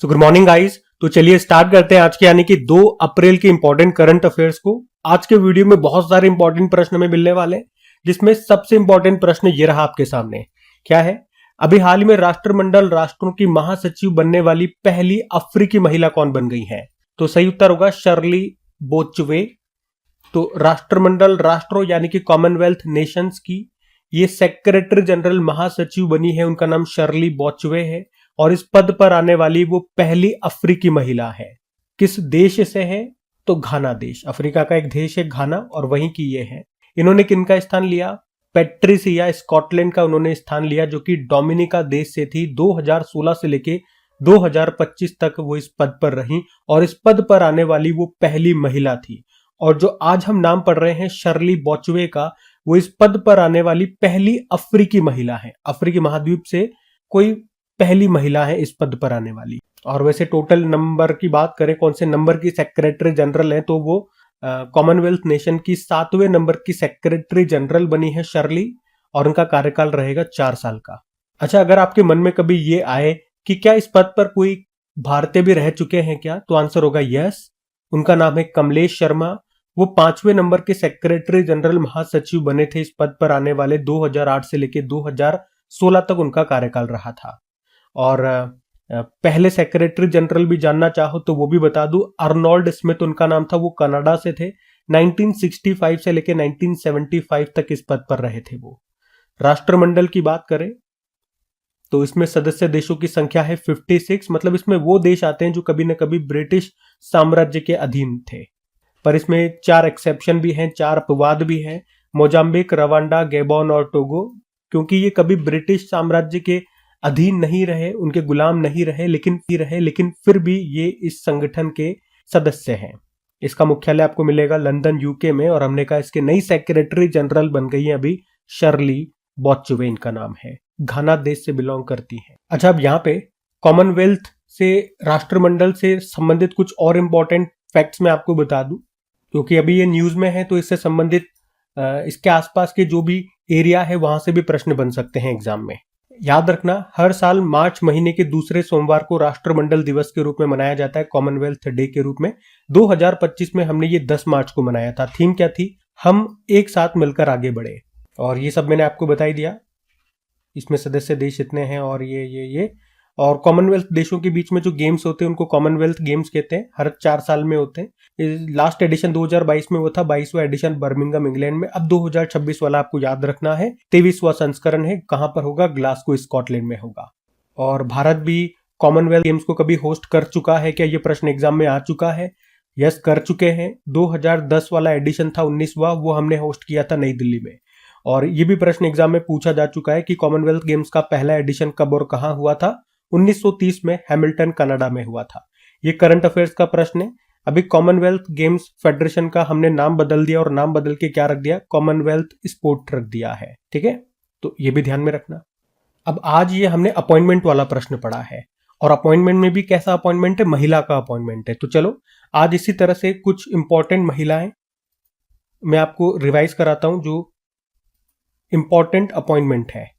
Good morning guys. तो चलिए start करते हैं आज के यानी कि 2 अप्रैल के इंपॉर्टेंट करंट अफेयर्स को। आज के वीडियो में बहुत सारे इंपॉर्टेंट प्रश्न हमें मिलने वाले हैं, जिसमें सबसे इंपॉर्टेंट प्रश्न ये रहा आपके सामने। क्या है? अभी हाल ही में राष्ट्रमंडल राष्ट्रों की महासचिव बनने वाली पहली अफ्रीकी महिला कौन बन गई है? तो सही उत्तर होगा शर्ली बोचवे। तो राष्ट्रमंडल राष्ट्रों यानी कि कॉमनवेल्थ नेशंस की ये सेक्रेटरी जनरल महासचिव बनी है, उनका नाम शर्ली बोचवे है और इस पद पर आने वाली वो पहली अफ्रीकी महिला है। किस देश से है? तो घाना देश, अफ्रीका का एक देश है घाना और वहीं की ये है। इन्होंने किनका स्थान लिया? पेट्रिसिया स्कॉटलैंड का उन्होंने स्थान लिया, जो कि डोमिनिका देश से थी। 2016 से लेके 2025 तक वो इस पद पर रही और इस पद पर आने वाली वो पहली महिला थी। और जो आज हम नाम पढ़ रहे हैं शर्ली बोचवे का, वो इस पद पर आने वाली पहली अफ्रीकी महिला है। अफ्रीकी महाद्वीप से कोई पहली महिला है इस पद पर आने वाली। और वैसे टोटल नंबर की बात करें, कौन से नंबर की सेक्रेटरी जनरल है, तो वो कॉमनवेल्थ नेशन की 7वें नंबर की सेक्रेटरी जनरल बनी है शर्ली और उनका कार्यकाल रहेगा 4 साल का। अच्छा, अगर आपके मन में कभी ये आए कि क्या इस पद पर कोई भारतीय भी रह चुके हैं क्या, तो आंसर होगा यस। उनका नाम है कमलेश शर्मा। वो 5वें नंबर के सेक्रेटरी जनरल महासचिव बने थे इस पद पर आने वाले। 2008 से लेके 2016 तक उनका कार्यकाल रहा था। और पहले सेक्रेटरी जनरल भी जानना चाहो तो वो भी बता दूं, अर्नोल्ड स्मिथ उनका नाम था। वो कनाडा से थे। 1965 से लेके 1975 तक इस पद पर रहे थे वो। राष्ट्रमंडल की बात करें तो इसमें सदस्य देशों की संख्या है 56। मतलब इसमें वो देश आते हैं जो कभी न कभी ब्रिटिश साम्राज्य के अधीन थे, पर इसमें 4 एक्सेप्शन भी हैं, 4 अपवाद भी हैं। मोजाम्बिक, रवांडा, गैबोन और टोगो, क्योंकि ये कभी ब्रिटिश साम्राज्य के अधीन नहीं रहे, उनके गुलाम नहीं रहे, लेकिन फिर भी ये इस संगठन के सदस्य हैं। इसका मुख्यालय आपको मिलेगा लंदन यूके में। और हमने कहा इसके नई सेक्रेटरी जनरल बन गई है अभी शर्ली बोचवे, इनका नाम है। घाना देश से बिलोंग करती है। अच्छा, अब यहाँ पे कॉमनवेल्थ से, राष्ट्रमंडल से संबंधित कुछ और इंपॉर्टेंट फैक्ट्स मैं आपको बता दूं, क्योंकि अभी ये न्यूज में है तो इससे संबंधित इसके आसपास के जो भी एरिया है वहां से भी प्रश्न बन सकते हैं एग्जाम में। याद रखना, हर साल मार्च महीने के दूसरे सोमवार को राष्ट्रमंडल दिवस के रूप में मनाया जाता है, कॉमनवेल्थ डे के रूप में। 2025 में हमने ये 10 मार्च को मनाया था। थीम क्या थी? हम एक साथ मिलकर आगे बढ़े। और ये सब मैंने आपको बता ही दिया। इसमें सदस्य देश इतने हैं और ये और कॉमनवेल्थ देशों के बीच में जो गेम्स होते हैं उनको कॉमनवेल्थ गेम्स कहते हैं। हर 4 साल में होते हैं। लास्ट एडिशन 2022 में वो था, 22वां एडिशन बर्मिंघम इंग्लैंड में। अब 2026 वाला आपको याद रखना है, 23वां संस्करण है। कहां पर होगा? ग्लासगो स्कॉटलैंड में होगा। और भारत भी कॉमनवेल्थ गेम्स को कभी होस्ट कर चुका है क्या? ये प्रश्न एग्जाम में आ चुका है। यस, कर चुके हैं। 2010 वाला एडिशन था 19वां, वो हमने होस्ट किया था नई दिल्ली में। और ये भी प्रश्न एग्जाम में पूछा जा चुका है कि कॉमनवेल्थ गेम्स का पहला एडिशन कब और कहां हुआ था? 1930 में हैमिल्टन कनाडा में हुआ था। ये करंट अफेयर्स का प्रश्न है। अभी कॉमनवेल्थ गेम्स फेडरेशन का हमने नाम बदल दिया और नाम बदल के क्या रख दिया? कॉमनवेल्थ स्पोर्ट रख दिया है। ठीक है, तो ये भी ध्यान में रखना। अब आज ये हमने अपॉइंटमेंट वाला प्रश्न पढ़ा है और अपॉइंटमेंट में भी कैसा अपॉइंटमेंट है? महिला का अपॉइंटमेंट है। तो चलो आज इसी तरह से कुछ इंपॉर्टेंट महिलाएं मैं आपको रिवाइज कराता हूं जो इंपॉर्टेंट अपॉइंटमेंट है।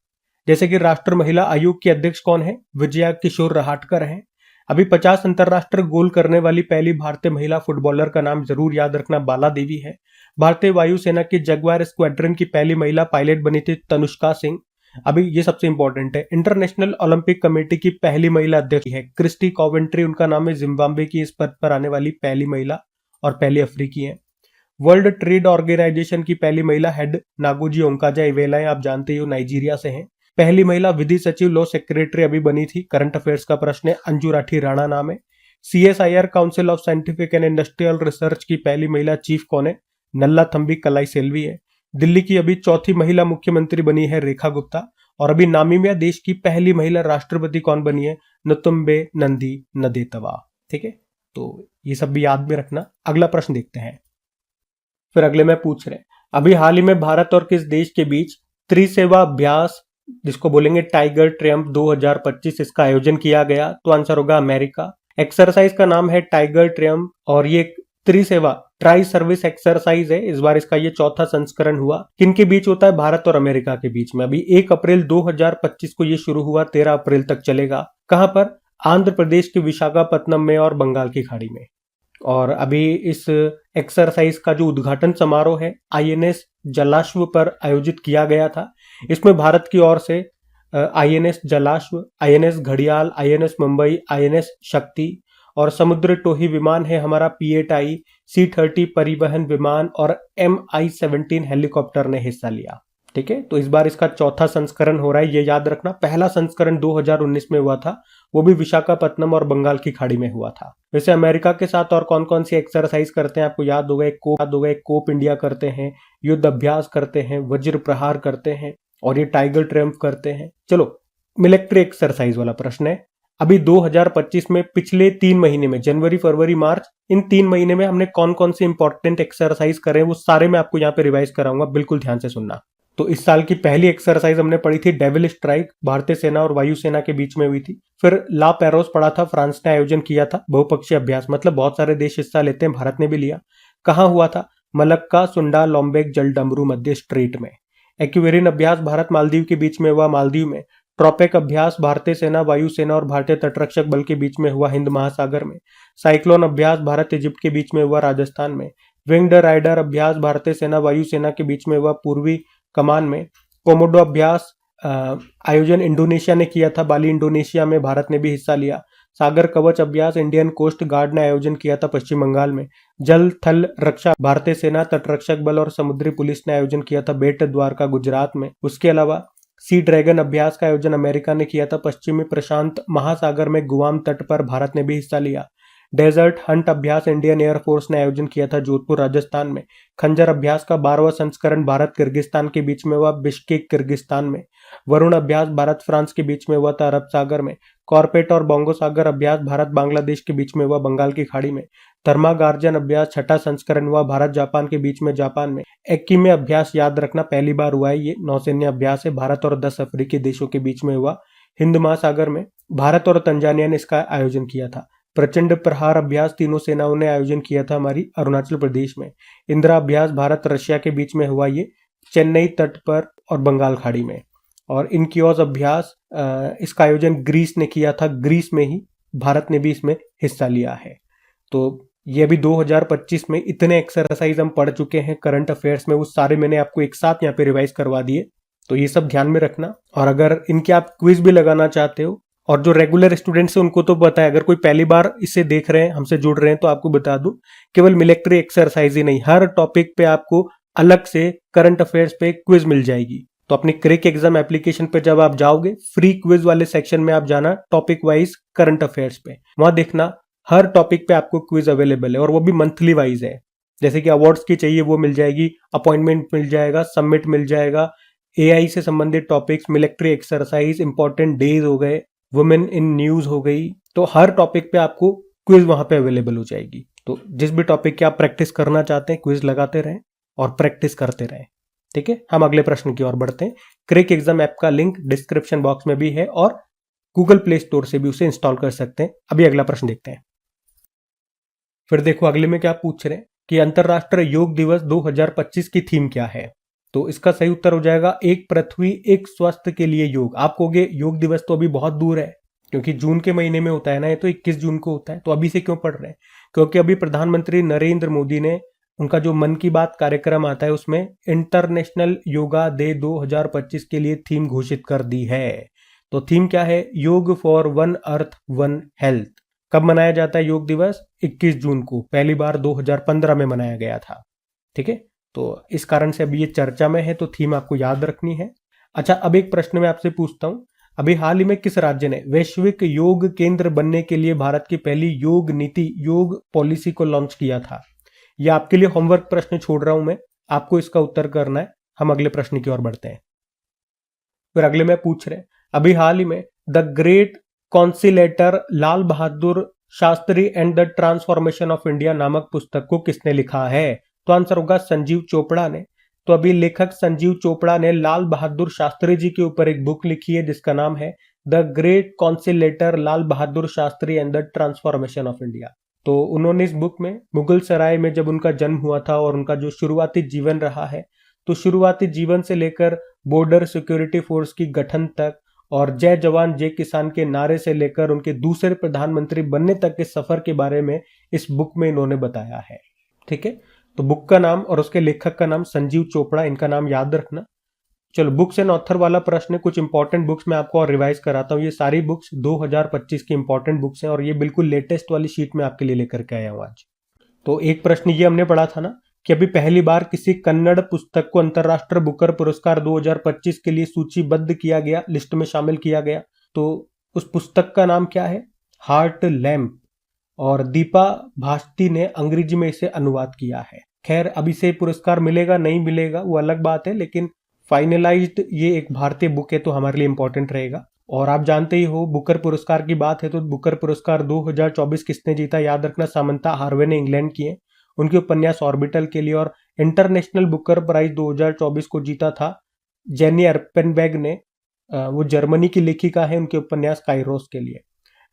जैसे कि राष्ट्र महिला आयोग की अध्यक्ष कौन है? विजया किशोर रहाटकर हैं। अभी 50 अंतरराष्ट्रीय गोल करने वाली पहली भारतीय महिला फुटबॉलर का नाम जरूर याद रखना, बाला देवी है। भारतीय वायुसेना की जगुआर स्क्वाड्रन की पहली महिला पायलट बनी थी तनुष्का सिंह। अभी ये सबसे इंपॉर्टेंट है। इंटरनेशनल ओलंपिक कमेटी की पहली महिला अध्यक्ष है क्रिस्टी कॉवेंट्री, उनका नाम है। जिम्बाब्वे की इस पद पर आने वाली पहली महिला और पहली अफ्रीकी है। वर्ल्ड ट्रेड ऑर्गेनाइजेशन की पहली महिला हेड नागोजी ओंकाजा इवेला, आप जानते हो नाइजीरिया से हैं। पहली महिला विधि सचिव लॉ सेक्रेटरी अभी बनी थी। करंट अफेयर्स का प्रश्न है। अंजू राठी राणा नाम है। CSIR council of scientific and industrial research की पहली महिला चीफ कौन है? नल्ला थम्बी कलाई सेल्वी है। दिल्ली की अभी चौथी महिला मुख्यमंत्री बनी है रेखा गुप्ता। और अभी नामीबिया देश की पहली महिला राष्ट्रपति कौन बनी है? नुतुम्बे नंदी नदेतवा। ठीक है, तो ये सब भी याद में रखना। अगला प्रश्न देखते हैं। फिर अगले में पूछ रहे हैं, अभी हाल ही में भारत और किस देश के बीच त्रिसेवा अभ्यास, जिसको बोलेंगे टाइगर ट्रियम्फ 2025, इसका आयोजन किया गया? तो आंसर होगा अमेरिका। एक्सरसाइज का नाम है टाइगर ट्रियम्फ और ये त्रिसेवा ट्राई सर्विस एक्सरसाइज है। इस बार इसका ये 4था संस्करण हुआ। किनके बीच होता है? भारत और अमेरिका के बीच में। अभी 1 अप्रैल 2025 को ये शुरू हुआ, 13 अप्रैल तक चलेगा। कहां पर? आंध्र प्रदेश के विशाखापत्तनम में और बंगाल की खाड़ी में। और अभी इस एक्सरसाइज का जो उद्घाटन समारोह है आईएनएस जलाश्व पर आयोजित किया गया था। इसमें भारत की ओर से आईएनएस जलाश्व, आईएनएस घड़ियाल, आईएनएस मुंबई, आईएनएस शक्ति और समुद्र टोही विमान है हमारा P-8I, C-30 परिवहन विमान और Mi-17 हेलीकॉप्टर ने हिस्सा लिया। ठीक है, तो इस बार इसका चौथा संस्करण हो रहा है, ये याद रखना। पहला संस्करण 2019 में हुआ था, वो भी विशाखापत्तनम और बंगाल की खाड़ी में हुआ था। वैसे अमेरिका के साथ और कौन कौन सी एक्सरसाइज करते हैं आपको याद होगा, एक कोप इंडिया करते हैं, युद्ध अभ्यास करते हैं, वज्र प्रहार करते हैं और ये टाइगर ट्रियम्फ करते हैं। चलो मिलिट्री एक्सरसाइज वाला प्रश्न है। अभी 2025 में पिछले 3 महीने में, जनवरी फरवरी मार्च, इन 3 महीने में हमने कौन कौन सी इंपॉर्टेंट एक्सरसाइज करे वो सारे मैं आपको यहाँ पे रिवाइज कराऊंगा, बिल्कुल ध्यान से सुनना। तो इस साल की पहली एक्सरसाइज हमने पढ़ी थी डेविल स्ट्राइक, भारतीय सेना और वायुसेना के बीच में हुई थी। फिर ला पेरोस पढ़ा था, फ्रांस ने आयोजन किया था, बहुपक्षीय अभ्यास, मतलब बहुत सारे देश हिस्सा लेते हैं, भारत ने भी लिया। कहाँ हुआ था? मलक्का, सुंडा, लोम्बेक, जलडमरू मध्य स्ट्रेट में। एक्वेरियन अभ्यास भारत मालदीव के बीच में हुआ, मालदीव में। ट्रॉपिक अभ्यास भारतीय सेना, वायुसेना और भारतीय तटरक्षक बल के बीच में हुआ, हिंद महासागर में। साइक्लोन अभ्यास भारत इजिप्ट के बीच में हुआ, राजस्थान में। विंग्ड राइडर अभ्यास भारतीय सेना वायुसेना के बीच में हुआ, पूर्वी कमान में। कोमोडो अभ्यास आयोजन इंडोनेशिया ने किया था, बाली इंडोनेशिया में, भारत ने भी हिस्सा लिया। सागर कवच अभ्यास इंडियन कोस्ट गार्ड ने आयोजन किया था, पश्चिम बंगाल में। जल थल रक्षा भारतीय सेना, तटरक्षक बल और समुद्री पुलिस ने आयोजन किया था, बेट द्वारका गुजरात में। उसके अलावा सी ड्रैगन अभ्यास का आयोजन अमेरिका ने किया था, पश्चिमी प्रशांत महासागर में, गुआम तट पर, भारत ने भी हिस्सा लिया। डेजर्ट हंट अभ्यास इंडियन एयरफोर्स ने आयोजन किया था, जोधपुर राजस्थान में। खंजर अभ्यास का 12वां संस्करण भारत किर्गिस्तान के बीच में हुआ, बिश्केक किर्गिस्तान में। वरुण अभ्यास भारत फ्रांस के बीच में हुआ था, अरब सागर में। कॉर्पेट और बोंगो सागर अभ्यास भारत बांग्लादेश के बीच में हुआ, बंगाल की खाड़ी में। थर्मागार्जन अभ्यास छठा संस्करण हुआ, भारत जापान के बीच में, जापान में। एक्कीमे अभ्यास याद रखना, पहली बार हुआ है, ये नौसैन्य अभ्यास है, भारत और 10 अफ्रीकी देशों के बीच में हुआ, हिंद महासागर में। भारत और तंजानिया ने इसका आयोजन किया था। प्रचंड प्रहार अभ्यास तीनों सेनाओं ने आयोजन किया था हमारी अरुणाचल प्रदेश में। इंदिरा अभ्यास भारत रशिया के बीच में हुआ, ये चेन्नई तट पर और बंगाल खाड़ी में। और इनकियोज अभ्यास इसका आयोजन ग्रीस ने किया था, ग्रीस में ही, भारत ने भी इसमें हिस्सा लिया है। तो ये अभी 2025 में इतने एक्सरसाइज हम पढ़ चुके हैं करंट अफेयर्स में, वो सारे मैंने आपको एक साथ यहाँ पे रिवाइज करवा दिए, तो ये सब ध्यान में रखना। और अगर इनके आप क्विज भी लगाना चाहते हो, और जो रेगुलर स्टूडेंट्स हैं उनको तो पता है, अगर कोई पहली बार इसे देख रहे हैं, हमसे जुड़ रहे हैं, तो आपको बता दूं, केवल मिलिट्री एक्सरसाइज ही नहीं, हर टॉपिक पे आपको अलग से करंट अफेयर्स पे क्विज मिल जाएगी। तो अपनी क्रिक एग्जाम एप्लीकेशन पे जब आप जाओगे, फ्री क्विज वाले सेक्शन में आप जाना, टॉपिक वाइज करंट अफेयर्स पे, वहां देखना हर टॉपिक पे आपको क्विज अवेलेबल है, और वो भी मंथली वाइज है। जैसे कि अवार्ड्स की चाहिए वो मिल जाएगी, अपॉइंटमेंट मिल जाएगा, सबमिट मिल जाएगा, AI से संबंधित topics, military exercise, important days हो गए, वुमेन इन न्यूज हो गई, तो हर टॉपिक पे आपको क्विज वहां पे अवेलेबल हो जाएगी। तो जिस भी टॉपिक की आप प्रैक्टिस करना चाहते हैं, क्विज लगाते रहें और प्रैक्टिस करते रहें। ठीक है, हम अगले प्रश्न की ओर बढ़ते हैं। क्रिक एग्जाम ऐप का लिंक डिस्क्रिप्शन बॉक्स में भी है और गूगल प्ले स्टोर से भी उसे इंस्टॉल कर सकते हैं। अभी अगला प्रश्न देखते हैं। फिर देखो अगले में क्या पूछ रहे हैं कि अंतरराष्ट्रीय योग दिवस 2025 की थीम क्या है। तो इसका सही उत्तर हो जाएगा, एक पृथ्वी एक स्वास्थ्य के लिए योग। आप कहोगे योग दिवस तो अभी बहुत दूर है, क्योंकि जून के महीने में होता है ना, ये तो 21 जून को होता है, तो अभी से क्यों पढ़ रहे हैं? क्योंकि अभी प्रधानमंत्री नरेंद्र मोदी ने उनका जो मन की बात कार्यक्रम आता है उसमें इंटरनेशनल योगा डे 2025 के लिए थीम घोषित कर दी है। तो थीम क्या है? योग for one earth one health. कब मनाया जाता है योग दिवस? 21 जून को, पहली बार 2015 में मनाया गया था। ठीक है, तो इस कारण से अभी ये चर्चा में है, तो थीम आपको याद रखनी है। अच्छा, अब एक प्रश्न मैं आपसे पूछता हूं, अभी हाल ही में किस राज्य ने वैश्विक योग केंद्र बनने के लिए भारत की पहली योग नीति, योग पॉलिसी को लॉन्च किया था? यह आपके लिए होमवर्क प्रश्न छोड़ रहा हूं मैं, आपको इसका उत्तर करना है। हम अगले प्रश्न की ओर बढ़ते हैं। फिर अगले में पूछ रहे हैं, अभी हाल ही में the great conciliator Lal Bahadur Shastri and the transformation of India नामक पुस्तक को किसने लिखा है? तो आंसर होगा संजीव चोपड़ा ने। तो अभी लेखक संजीव चोपड़ा ने लाल बहादुर शास्त्री जी के ऊपर एक बुक लिखी है जिसका नाम है the great conciliator Lal Bahadur Shastri and the transformation of India. तो उन्होंने इस बुक में मुगल सराय में जब उनका जन्म हुआ था और उनका जो शुरुआती जीवन रहा है, तो शुरुआती जीवन से लेकर बॉर्डर सिक्योरिटी फोर्स की गठन तक और जय जवान जय किसान के नारे से लेकर उनके दूसरे प्रधानमंत्री बनने तक के सफर के बारे में इस बुक में इन्होंने बताया है। ठीक है, तो बुक का नाम और उसके लेखक का नाम संजीव चोपड़ा, इनका नाम याद रखना। चलो, बुक्स एंड ऑथर वाला प्रश्न है, कुछ इंपॉर्टेंट बुक्स मैं आपको और रिवाइज कराता हूँ। ये सारी बुक्स 2025 की इंपॉर्टेंट बुक्स हैं और ये बिल्कुल लेटेस्ट वाली शीट में आपके लिए लेकर के आया हूँ आज। तो एक प्रश्न ये हमने पढ़ा था ना कि अभी पहली बार किसी कन्नड़ पुस्तक को अंतरराष्ट्रीय बुकर पुरस्कार 2025 के लिए सूचीबद्ध किया गया, लिस्ट में शामिल किया गया। तो उस पुस्तक का नाम क्या है? हार्ट लैम्प, और दीपा भास्ती ने अंग्रेजी में इसे अनुवाद किया है। खैर, अब इसे पुरस्कार मिलेगा नहीं मिलेगा वो अलग बात है, लेकिन फाइनलाइज्ड ये एक भारतीय बुक है तो हमारे लिए इंपॉर्टेंट रहेगा। और आप जानते ही हो, बुकर पुरस्कार की बात है तो बुकर पुरस्कार 2024 किसने जीता? याद रखना, सामंता हार्वे ने इंग्लैंड किए, उनके उपन्यास ऑर्बिटल के लिए। और इंटरनेशनल बुकर प्राइज 2024 को जीता था जेनी अर्पेनबेग ने, वो जर्मनी की लेखिका है, उनके उपन्यास काइरोस के लिए।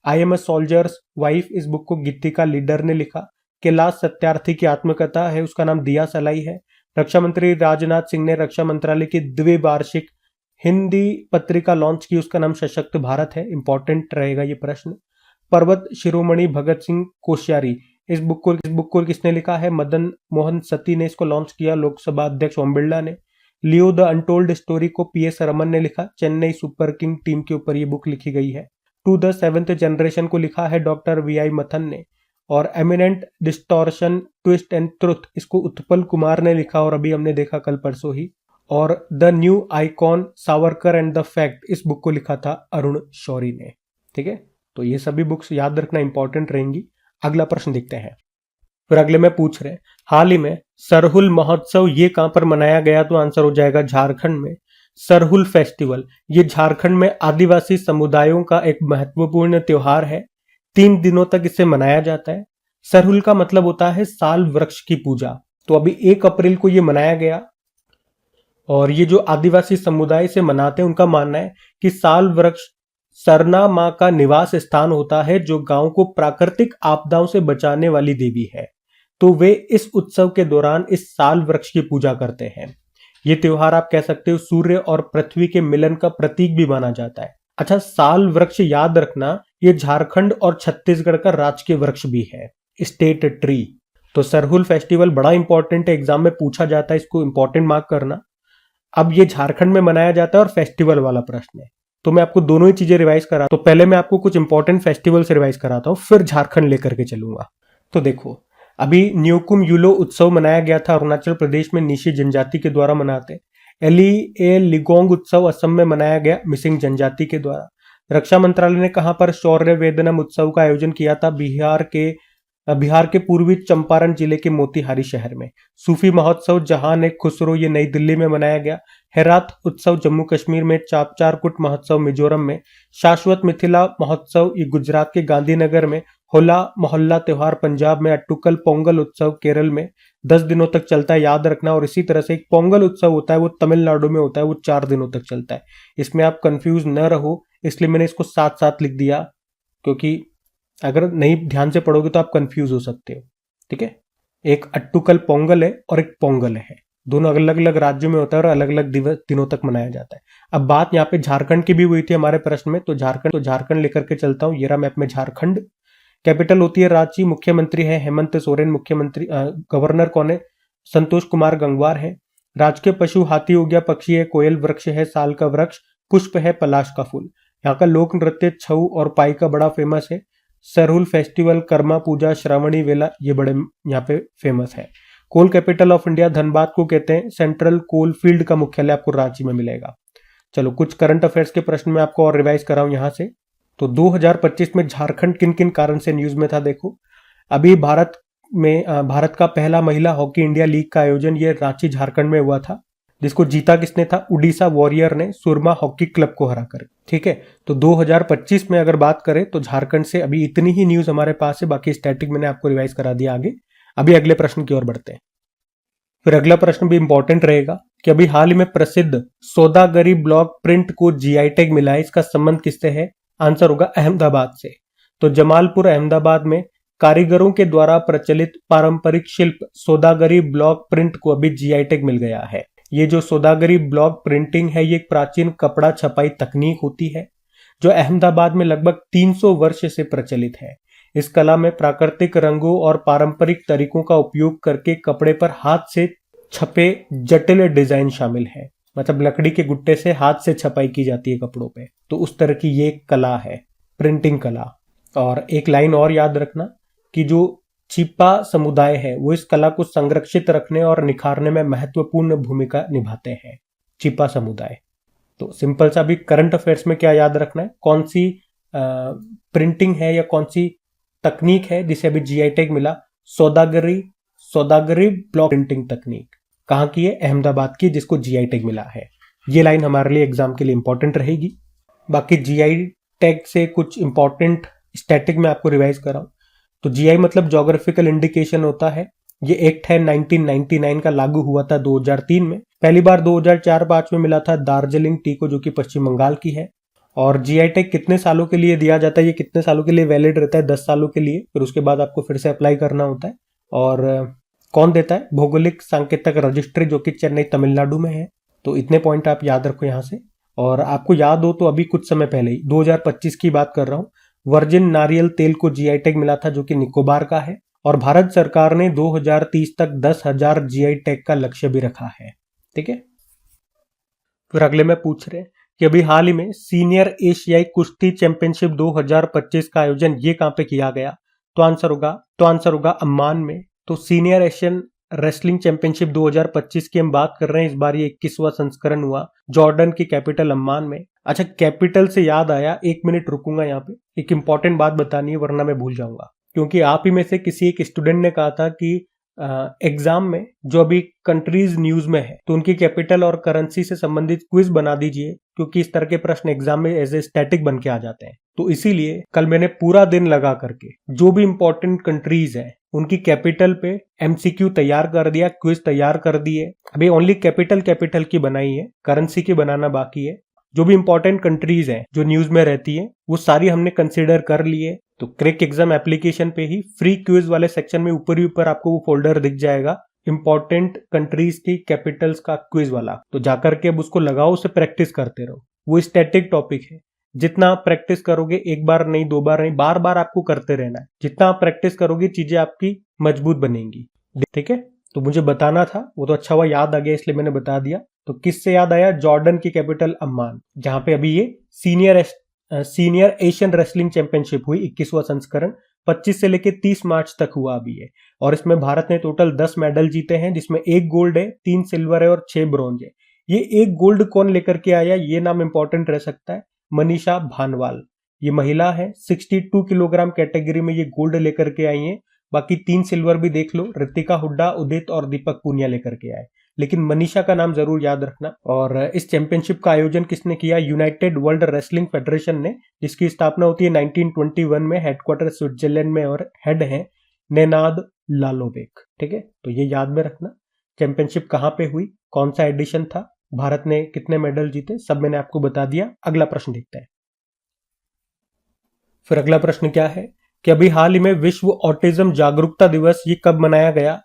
I am a soldier's wife, इस बुक को गीतिका लीडर ने लिखा। कैलाश सत्यार्थी की आत्मकथा है, उसका नाम दिया सलाई है। रक्षा मंत्री राजनाथ सिंह ने रक्षा मंत्रालय की द्विवार्षिक हिंदी पत्रिका लॉन्च की, उसका नाम सशक्त भारत है। इंपॉर्टेंट रहेगा ये प्रश्न। पर्वत शिरोमणि भगत सिंह कोश्यारी, इस बुक को किसने लिखा है? मदन मोहन सती ने इसको लॉन्च किया, लोकसभा अध्यक्ष ओम बिरला ने। लियो द अनटोल्ड स्टोरी को PS रमन ने लिखा, चेन्नई सुपर किंग टीम के ऊपर ये बुक लिखी गई है। टू द सेवेंथ जनरेशन को लिखा है डॉक्टर VI मथन ने। और eminent distortion twist and truth, इसको उत्पल कुमार ने लिखा और अभी हमने देखा कल परसों ही। और the new icon Savarkar and the fact, इस बुक को लिखा था अरुण शौरी ने। ठीक है, तो ये सभी बुक्स याद रखना इंपॉर्टेंट रहेंगी। अगला प्रश्न देखते हैं। फिर अगले में पूछ रहे हैं, हाल ही में सरहुल महोत्सव ये कहां पर मनाया गया? तो आंसर हो जाएगा झारखंड में। सरहुल फेस्टिवल, ये झारखंड में आदिवासी समुदायों का एक महत्वपूर्ण त्योहार है। 3 दिनों तक इसे मनाया जाता है। सरहुल का मतलब होता है साल वृक्ष की पूजा। तो अभी 1 अप्रैल को ये मनाया गया और ये जो आदिवासी समुदाय से मनाते हैं उनका मानना है कि साल वृक्ष सरना मां का निवास स्थान होता है, जो गांव को प्राकृतिक आपदाओं से बचाने वाली देवी है। तो वे इस उत्सव के दौरान इस साल वृक्ष की पूजा करते हैं। ये त्योहार आप कह सकते हो सूर्य और पृथ्वी के मिलन का प्रतीक भी माना जाता है। अच्छा, साल वृक्ष याद रखना, ये झारखंड और छत्तीसगढ़ का राजकीय वृक्ष भी है, स्टेट ट्री। तो सरहुल फेस्टिवल बड़ा इंपॉर्टेंट है, एग्जाम में पूछा जाता है, इसको इंपॉर्टेंट मार्क करना। अब ये झारखंड में मनाया जाता है और फेस्टिवल वाला प्रश्न है, तो मैं आपको दोनों ही चीजें रिवाइज करा। तो पहले मैं आपको कुछ इंपॉर्टेंट फेस्टिवल से रिवाइज कराता हूँ, फिर झारखंड लेकर के चलूंगा। तो देखो, अभी न्यूकुम यूलो उत्सव मनाया गया था अरुणाचल प्रदेश में, निशी जनजाति के द्वारा मनाते। एली लिगोंग उत्सव असम में मनाया गया, मिसिंग जनजाति के द्वारा। रक्षा मंत्रालय ने कहां पर शौर्य वेदनम उत्सव का आयोजन किया था? बिहार के पूर्वी चंपारण जिले के मोतिहारी शहर में। सूफी महोत्सव जहान ए खुसरो, ये नई दिल्ली में मनाया गया। हेरात उत्सव जम्मू कश्मीर में। चापचारकुट महोत्सव मिजोरम में। शाश्वत मिथिला महोत्सव ये गुजरात के गांधीनगर में। होला मोहल्ला त्योहार पंजाब में। अट्टुकल पोंगल उत्सव केरल में 10 दिनों तक चलता है, याद रखना। और इसी तरह से एक पोंगल उत्सव होता है, वो तमिलनाडु में होता है, वो 4 दिनों तक चलता है। इसमें आप कंफ्यूज न रहो, इसलिए मैंने इसको साथ साथ लिख दिया, क्योंकि अगर नहीं ध्यान से पढ़ोगे तो आप कंफ्यूज हो सकते हो। ठीक है, एक अट्टुकल पोंगल है और एक पोंगल है, दोनों अलग अलग राज्यों में होता है और अलग अलग दिनों तक मनाया जाता है। अब बात यहाँ पे झारखंड की भी हुई थी हमारे प्रश्न में, तो झारखंड लेकर के चलता हूँ। ये रहा मैप में झारखंड। कैपिटल होती है रांची, मुख्यमंत्री है हेमंत सोरेन, मुख्यमंत्री गवर्नर कौन है? संतोष कुमार गंगवार है। राजकीय पशु हाथी हो गया, पक्षी है कोयल, वृक्ष है साल का वृक्ष, पुष्प है पलाश का फूल। यहाँ का लोक नृत्य छऊ और पाई का बड़ा फेमस है। सरहुल फेस्टिवल, कर्मा पूजा, श्रावणी वेला, ये बड़े यहाँ पे फेमस है। कोल कैपिटल ऑफ इंडिया धनबाद को कहते हैं। सेंट्रल कोल फील्ड का मुख्यालय आपको रांची में मिलेगा। चलो, कुछ करंट अफेयर्स के प्रश्न में आपको और रिवाइज कराऊं यहाँ से। तो 2025 में झारखंड किन किन कारण से न्यूज में था? देखो, अभी भारत का पहला महिला हॉकी इंडिया लीग का आयोजन ये रांची झारखंड में हुआ था, जिसको जीता किसने था? उड़ीसा वॉरियर ने सुरमा हॉकी क्लब को हराकर। ठीक है, तो 2025 में अगर बात करें तो झारखंड से अभी इतनी ही न्यूज हमारे पास है, बाकी स्टैटिक मैंने आपको रिवाइज करा दिया आगे। अभी अगले प्रश्न की ओर बढ़ते हैं। फिर अगला प्रश्न भी इंपॉर्टेंट रहेगा कि अभी हाल ही में प्रसिद्ध सौदागरी ब्लॉक प्रिंट को GI टैग मिला है, इसका संबंध किससे है? आंसर होगा अहमदाबाद से। तो जमालपुर अहमदाबाद में कारीगरों के द्वारा प्रचलित पारंपरिक शिल्प सौदागरी ब्लॉक प्रिंट को अभी GI टैग मिल गया है। ये जो सौदागरी ब्लॉक प्रिंटिंग है, ये एक प्राचीन कपड़ा छपाई तकनीक होती है जो अहमदाबाद में लगभग 300 वर्ष से प्रचलित है। इस कला में प्राकृतिक रंगों और पारंपरिक तरीकों का उपयोग करके कपड़े पर हाथ से छपे जटिल डिजाइन शामिल है। मतलब लकड़ी के गुट्टे से हाथ से छपाई की जाती है कपड़ों पे, तो उस तरह की ये कला है, प्रिंटिंग कला। और एक लाइन और याद रखना कि जो छिपा समुदाय है वो इस कला को संरक्षित रखने और निखारने में महत्वपूर्ण भूमिका निभाते हैं। छिपा समुदाय। तो सिंपल सा भी करंट अफेयर्स में क्या याद रखना है, कौन सी प्रिंटिंग है या कौन सी तकनीक है जिसे अभी जीआई टैग मिला, सौदागरी ब्लॉक प्रिंटिंग तकनीक। कहाँ की है? अहमदाबाद की, जिसको जीआई टैग मिला है। ये लाइन हमारे लिए एग्जाम के लिए इंपॉर्टेंट रहेगी। बाकी जीआई टैग से कुछ इंपॉर्टेंट स्टैटिक में आपको रिवाइज कराऊं तो जीआई मतलब ज्योग्राफिकल इंडिकेशन होता है। ये एक्ट है 1999 का, लागू हुआ था 2003 में। पहली बार 2004-05 में मिला था दार्जिलिंग टी को, जो कि पश्चिम बंगाल की है। और जीआई टैग कितने सालों के लिए दिया जाता है, ये कितने सालों के लिए वैलिड रहता है? 10 सालों के लिए, फिर उसके बाद आपको फिर से अप्लाई करना होता है। और कौन देता है? भौगोलिक सांकेतिक रजिस्ट्री, जो कि चेन्नई तमिलनाडु में है। तो इतने पॉइंट आप याद रखो यहाँ से। और आपको याद हो तो अभी कुछ समय पहले ही 2025 की बात कर रहा हूँ, वर्जिन नारियल तेल को जीआई टैग मिला था, जो कि निकोबार का है। और भारत सरकार ने 2030 तक 10,000 जीआई टैग का लक्ष्य भी रखा है। ठीक है। फिर अगले में पूछ रहे हैं कि अभी हाल ही में सीनियर एशियाई कुश्ती चैंपियनशिप 2025 का आयोजन ये कहां पे किया गया? तो आंसर होगा अम्मान में। तो सीनियर एशियन रेसलिंग चैंपियनशिप 2025 की हम बात कर रहे हैं। इस बार ये 21वां संस्करण हुआ जॉर्डन की कैपिटल अम्मान में। अच्छा, कैपिटल से याद आया, 1 मिनट रुकूंगा यहाँ पे, एक इंपॉर्टेंट बात बतानी है वरना मैं भूल जाऊंगा। क्योंकि आप ही में से किसी एक स्टूडेंट ने कहा था कि एग्जाम में जो अभी कंट्रीज न्यूज में है तो उनकी कैपिटल और करेंसी से संबंधित क्विज बना दीजिए, क्योंकि इस तरह के प्रश्न एग्जाम में एज ए स्टैटिक बन के आ जाते हैं। तो इसीलिए कल मैंने पूरा दिन लगा करके जो भी इंपॉर्टेंट कंट्रीज है उनकी कैपिटल पे एमसीक्यू तैयार कर दिया, क्विज तैयार कर दिए। अभी ओनली कैपिटल की बनाई है, करेंसी की बनाना बाकी है। जो भी इंपॉर्टेंट कंट्रीज हैं जो न्यूज में रहती है वो सारी हमने कंसीडर कर लिए। तो क्रैक एग्जाम एप्लीकेशन पे ही फ्री क्विज वाले सेक्शन में ऊपर ही ऊपर आपको वो फोल्डर दिख जाएगा, इंपॉर्टेंट कंट्रीज की कैपिटल्स का क्विज वाला। तो जाकर के अब उसको लगाओ, उसे प्रैक्टिस करते रहो। वो स्टैटिक टॉपिक है, जितना आप प्रैक्टिस करोगे, एक बार नहीं, 2 बार नहीं, बार बार आपको करते रहना है। जितना आप प्रैक्टिस करोगे चीजें आपकी मजबूत बनेंगी। ठीक है। तो मुझे बताना था, वो तो अच्छा हुआ याद आ गया, इसलिए मैंने बता दिया। तो किससे याद आया? जॉर्डन की कैपिटल अम्मान, जहां पे अभी ये सीनियर एशियन रेसलिंग चैंपियनशिप हुई 21वां संस्करण 25 से लेके 30 मार्च तक हुआ अभी है। और इसमें भारत ने टोटल 10 मेडल जीते हैं, जिसमें 1 गोल्ड है, 3 सिल्वर है और 6 ब्रॉन्ज है। ये 1 गोल्ड कौन लेकर के आया, ये नाम इंपॉर्टेंट रह सकता है। मनीषा भानवाल, ये महिला है, 62 किलोग्राम कैटेगरी में ये गोल्ड लेकर के आई है। बाकी 3 सिल्वर भी देख लो, ऋतिका हुड्डा, उदित और दीपक पूनिया लेकर के आए, लेकिन मनीषा का नाम जरूर याद रखना। और इस चैंपियनशिप का आयोजन किसने किया? यूनाइटेड वर्ल्ड रेसलिंग फेडरेशन ने, जिसकी स्थापना होती है 1921 में, हेडक्वार्टर स्विट्जरलैंड में और हेड है नेनाद लालोवेक। ठीक है। तो ये याद में रखना। चैंपियनशिप कहां पे हुई, कौन सा एडिशन था, भारत ने कितने मेडल जीते, सब मैंने आपको बता दिया। अगला प्रश्न देखते हैं। फिर अगला प्रश्न क्या है कि अभी हाल ही में विश्व ऑटिज्म जागरूकता दिवस ये कब मनाया गया?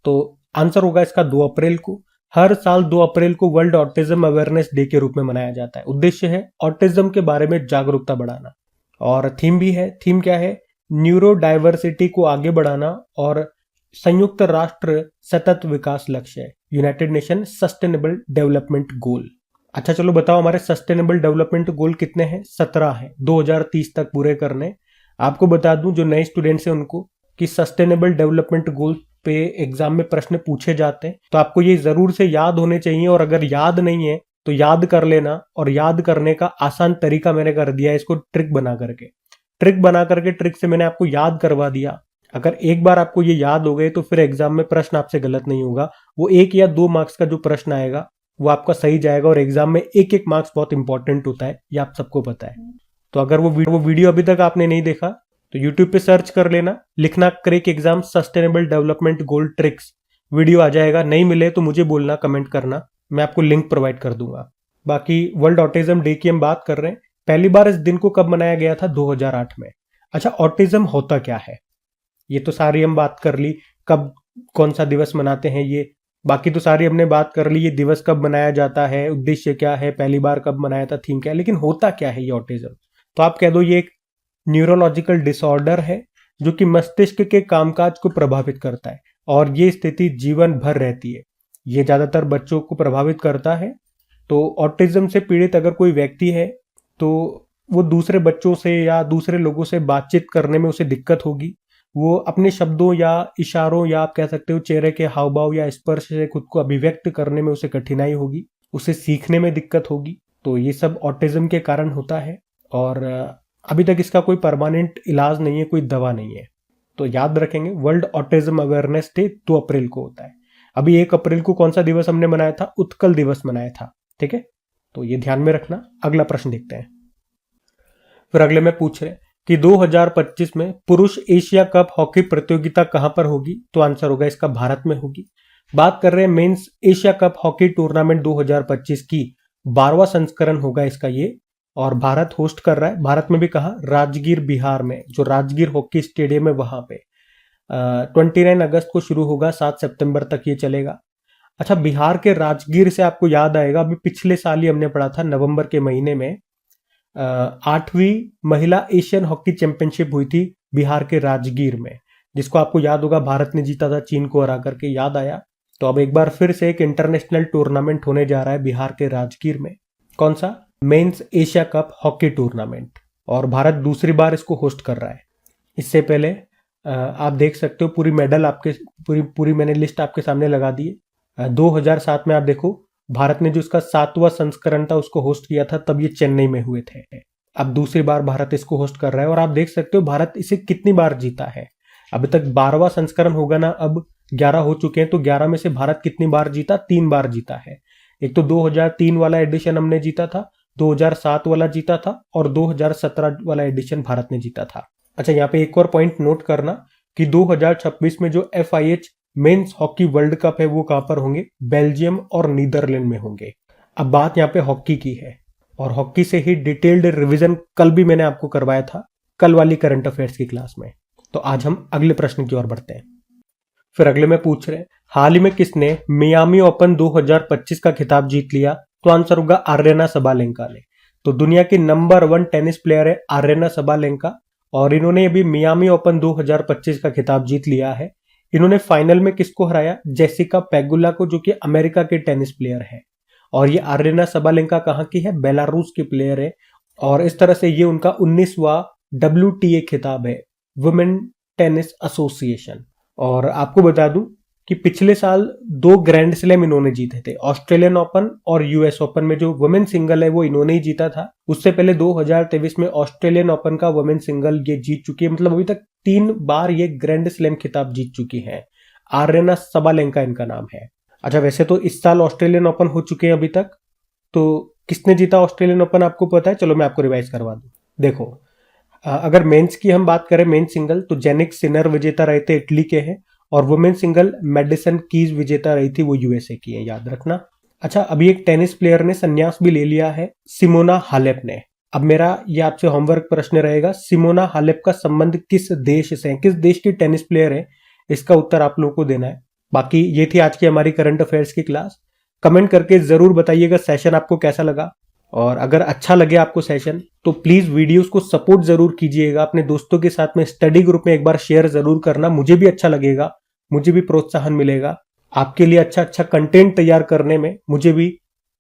तो आंसर होगा इसका 2 अप्रैल को। हर साल 2 अप्रैल को वर्ल्ड ऑटिज्म अवेयरनेस डे के रूप में मनाया जाता है। उद्देश्य है ऑटिज्म के बारे में जागरूकता बढ़ाना। और थीम भी है, थीम क्या है? न्यूरो डाइवर्सिटी को आगे बढ़ाना और संयुक्त राष्ट्र सतत विकास लक्ष्य है, यूनाइटेड नेशन सस्टेनेबल डेवलपमेंट गोल। अच्छा चलो बताओ, हमारे सस्टेनेबल डेवलपमेंट गोल कितने हैं? 17 हैं, 2030 तक पूरे करने। आपको बता दूं जो नए स्टूडेंट्स हैं उनको कि सस्टेनेबल डेवलपमेंट गोल पे एग्जाम में प्रश्न पूछे जाते हैं, तो आपको ये जरूर से याद होने चाहिए। और अगर याद नहीं है तो याद कर लेना। और याद करने का आसान तरीका मैंने कर दिया है, इसको ट्रिक बना करके ट्रिक से मैंने आपको याद करवा दिया। अगर एक बार आपको ये याद हो गए तो फिर एग्जाम में प्रश्न आपसे गलत नहीं होगा। वो 1 या 2 मार्क्स का जो प्रश्न आएगा वो आपका सही जाएगा। और एग्जाम में 1-1 मार्क्स बहुत इंपॉर्टेंट होता है, ये आप सबको पता है। तो अगर वो वीडियो अभी तक आपने नहीं देखा तो YouTube पे सर्च कर लेना, लिखना crack exam sustainable development goal tricks, video आ जाएगा। नहीं मिले तो मुझे बोलना, कमेंट करना, मैं आपको लिंक प्रोवाइड कर दूंगा। बाकी वर्ल्ड ऑटिज्म डे की हम बात कर रहे हैं। पहली बार इस दिन को कब मनाया गया था? 2008 में। अच्छा, ऑटिज्म होता क्या है? ये तो सारी हम बात कर ली, कब कौन सा दिवस मनाते हैं ये बाकी तो सारी हमने बात कर ली, ये दिवस कब मनाया जाता है, उद्देश्य क्या है, पहली बार कब मनाया था, थीम क्या है, लेकिन होता क्या है ये ऑटिज्म। तो आप कह दो ये एक न्यूरोलॉजिकल डिसऑर्डर है जो कि मस्तिष्क के कामकाज को प्रभावित करता है और ये स्थिति जीवन भर रहती है। ये ज्यादातर बच्चों को प्रभावित करता है। तो ऑटिज्म से पीड़ित अगर कोई व्यक्ति है तो वो दूसरे बच्चों से या दूसरे लोगों से बातचीत करने में उसे दिक्कत होगी। वो अपने शब्दों या इशारों या आप कह सकते हो चेहरे के हाव भाव या स्पर्श से खुद को अभिव्यक्त करने में उसे कठिनाई होगी, उसे सीखने में दिक्कत होगी। तो ये सब ऑटिज्म के कारण होता है और अभी तक इसका कोई परमानेंट इलाज नहीं है, कोई दवा नहीं है। तो याद रखेंगे वर्ल्ड ऑटिज्म अवेयरनेस डे 2 अप्रैल को होता है। अभी 1 अप्रैल को कौन सा दिवस हमने मनाया था? उत्कल दिवस मनाया था। ठीक है, तो ये ध्यान में रखना। अगला प्रश्न देखते हैं। फिर अगले में पूछ रहे कि 2025 में पुरुष एशिया कप हॉकी प्रतियोगिता कहां पर होगी? तो आंसर होगा इसका भारत में होगी। बात कर रहे हैं men's Asia cup hockey tournament 2025 की 12वां संस्करण होगा इसका ये, और भारत होस्ट कर रहा है। भारत में भी कहा? राजगीर बिहार में, जो राजगीर हॉकी स्टेडियम है वहां पे 29 अगस्त को शुरू होगा, 7 सितंबर तक ये चलेगा। अच्छा, बिहार के राजगीर से आपको याद आएगा अभी पिछले साल ही हमने पढ़ा था नवंबर के महीने में 8वीं महिला एशियन हॉकी चैंपियनशिप हुई थी बिहार के राजगीर में, जिसको आपको याद होगा भारत ने जीता था चीन को हरा करके, याद आया। तो अब एक बार फिर से एक इंटरनेशनल टूर्नामेंट होने जा रहा है बिहार के राजगीर में। कौन सा? Men's Asia cup hockey tournament, और भारत दूसरी बार इसको होस्ट कर रहा है। इससे पहले आप देख सकते हो पूरी मेडल आपके पूरी मैंने लिस्ट आपके सामने लगा दी है। 2007 में आप देखो भारत ने जो इसका 7वां संस्करण था उसको होस्ट किया था, तब ये चेन्नई में हुए थे। अब दूसरी बार भारत इसको होस्ट कर रहा है और आप देख सकते हो भारत इसे कितनी बार जीता है। अभी तक 12वां संस्करण होगा ना, अब 11 हो चुके हैं, तो 11 में से भारत कितनी बार जीता? 3 बार जीता है। एक तो 2003 वाला एडिशन हमने जीता था, 2007 वाला जीता था और 2017 वाला एडिशन भारत ने जीता था। अच्छा, यहाँ पे एक और पॉइंट नोट करना कि 2026 में जो FIH men's hockey world cup है वो कहां पर होंगे? बेल्जियम और नीदरलैंड में होंगे। अब बात यहाँ पे हॉकी की है और हॉकी से ही डिटेल्ड रिवीजन कल भी मैंने आपको करवाया था, कल वाली करंट अफेयर्स की क्लास में। तो आज हम अगले प्रश्न की ओर बढ़ते हैं। फिर अगले में पूछ रहे हैं हाल ही में किसने मियामी ओपन 2025 का खिताब जीत लिया? तो आंसर होगा आर्यना सबालेंका ने। तो दुनिया की नंबर 1 टेनिस प्लेयर है आर्यना सबालेंका और इन्होंने अभी मियामी ओपन 2025 का खिताब जीत लिया है। इन्होंने फाइनल में किसको हराया? जेसिका पेगुला को, जो कि अमेरिका के टेनिस प्लेयर है। और ये आर्यना सबालेंका कहाँ की है? बेलारूस की प्लेयर है। और इस तरह से ये उनका 19वां WTA खिताब है, वुमेन टेनिस एसोसिएशन। और आपको बता दूं कि पिछले साल 2 ग्रैंड स्लैम इन्होंने जीते थे, ऑस्ट्रेलियन ओपन और US ओपन में जो वुमेन सिंगल है वो इन्होंने ही जीता था। उससे पहले 2023 में ऑस्ट्रेलियन ओपन का वुमेन सिंगल ये जीत चुकी है। मतलब अभी तक 3 बार ये ग्रैंड स्लैम खिताब जीत चुकी है। आर्यना सबालेंका इनका नाम है। अच्छा, वैसे तो इस साल ऑस्ट्रेलियन ओपन हो चुके हैं अभी तक, तो किसने जीता ऑस्ट्रेलियन ओपन आपको पता है? चलो मैं आपको रिवाइज करवा दूं। देखो, अगर मेंस की हम बात करें, मेंस सिंगल, तो जेनिक सिनर विजेता रहे थे, इटली के हैं। और वुमेन सिंगल मेडिसन कीज विजेता रही थी, वो USA की है, याद रखना। अच्छा, अभी एक टेनिस प्लेयर ने संन्यास भी ले लिया है, सिमोना हालेप ने। अब मेरा ये आपसे होमवर्क प्रश्न रहेगा, सिमोना हालेप का संबंध किस देश से है? किस देश की टेनिस प्लेयर है? इसका उत्तर आप लोगों को देना है। बाकी ये थी आज की हमारी करंट अफेयर्स की क्लास। कमेंट करके जरूर बताइएगा सेशन आपको कैसा लगा, और अगर अच्छा लगे आपको सेशन तो प्लीज वीडियोस को सपोर्ट जरूर कीजिएगा। अपने दोस्तों के साथ में स्टडी ग्रुप में एक बार शेयर जरूर करना, मुझे भी अच्छा लगेगा, मुझे भी प्रोत्साहन मिलेगा। आपके लिए अच्छा कंटेंट तैयार करने में मुझे भी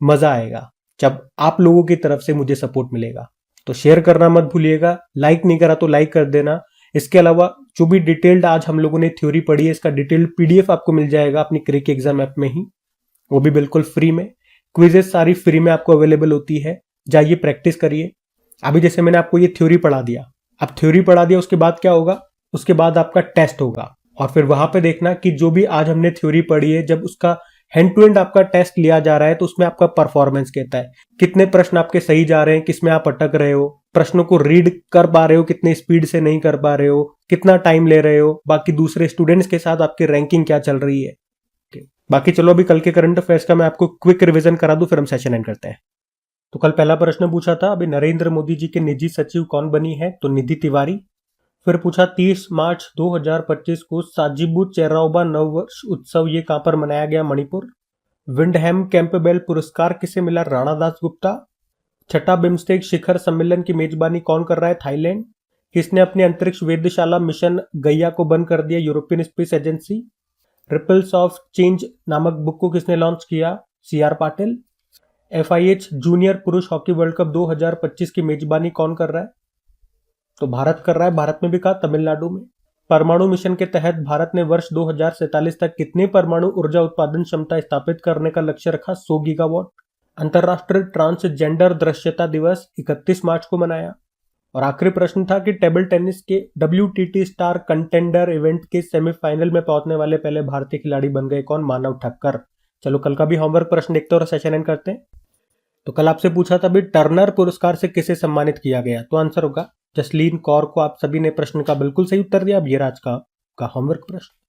मजा आएगा जब आप लोगों की तरफ से मुझे सपोर्ट मिलेगा। तो शेयर करना मत भूलिएगा, लाइक नहीं करा तो लाइक कर देना। इसके अलावा जो भी डिटेल्ड आज हम लोगों ने थ्योरी पढ़ी है, इसका डिटेल्ड PDF आपको मिल जाएगा अपनी क्रिक एग्जाम ऐप में ही, वो भी बिल्कुल फ्री में। क्विजेस सारी फ्री में आपको अवेलेबल होती है, जाइए प्रैक्टिस करिए। अभी जैसे मैंने आपको ये थ्योरी पढ़ा दिया, अब थ्योरी पढ़ा दिया उसके बाद क्या होगा? उसके बाद आपका टेस्ट होगा, और फिर वहां पे देखना कि जो भी आज हमने थ्योरी पढ़ी है, जब उसका हैंड टू हैंड आपका टेस्ट लिया जा रहा है तो उसमें आपका परफॉर्मेंस कहता है कितने प्रश्न आपके सही जा रहे हैं, किसमें आप अटक रहे हो, प्रश्नों को रीड कर पा रहे हो, कितने स्पीड से नहीं कर पा रहे हो, कितना टाइम ले रहे हो, बाकी दूसरे स्टूडेंट्स के साथ आपकी रैंकिंग क्या चल रही है। बाकी चलो अभी कल के करंट अफेयर्स का मैं आपको क्विक रिवीजन करा दूं, फिर हम सेशन एंड करते हैं। तो कल पहला प्रश्न पूछा था, अभी नरेंद्र मोदी जी के निजी सचिव कौन बनी है? तो निधि तिवारी। फिर पूछा 30 मार्च 2025 को साजिबू चेराओबा नववर्ष उत्सव ये कहां पर मनाया गया? मणिपुर। विंडहैम कैंपबेल पुरस्कार किसे मिला? राणा दासगुप्ता। छठा बिम्स्टेक शिखर सम्मेलन की मेजबानी कौन कर रहा है? थाईलैंड। किसने अपने अंतरिक्ष वेधशाला मिशन गैया को बंद कर दिया? European space agency. Ripples of change नामक बुक को किसने लॉन्च किया? CR पाटिल। FIH जूनियर पुरुष हॉकी वर्ल्ड कप 2025 की मेजबानी कौन कर रहा है? तो भारत कर रहा है। भारत में भी कहा, तमिलनाडु में। परमाणु मिशन के तहत भारत ने वर्ष 2047 तक कितने परमाणु ऊर्जा उत्पादन क्षमता स्थापित करने का लक्ष्य रखा? 100 गीगावाट। अंतरराष्ट्रीय ट्रांसजेंडर दृश्यता दिवस 31 मार्च को मनाया। और आखिरी प्रश्न था कि टेबल टेनिस के WTT स्टार कंटेंडर इवेंट के सेमीफाइनल में पहुंचने वाले पहले भारतीय खिलाड़ी बन गए कौन? मानव ठक्कर। चलो कल का भी होमवर्क प्रश्न देखते हैं और सेशन एंड करते हैं। तो कल आपसे पूछा था भी टर्नर पुरस्कार से किसे सम्मानित किया गया? तो आंसर होगा जसलीन कौर को। आप सभी ने प्रश्न का बिल्कुल सही उत्तर दिया। अब ये आज का होमवर्क प्रश्न।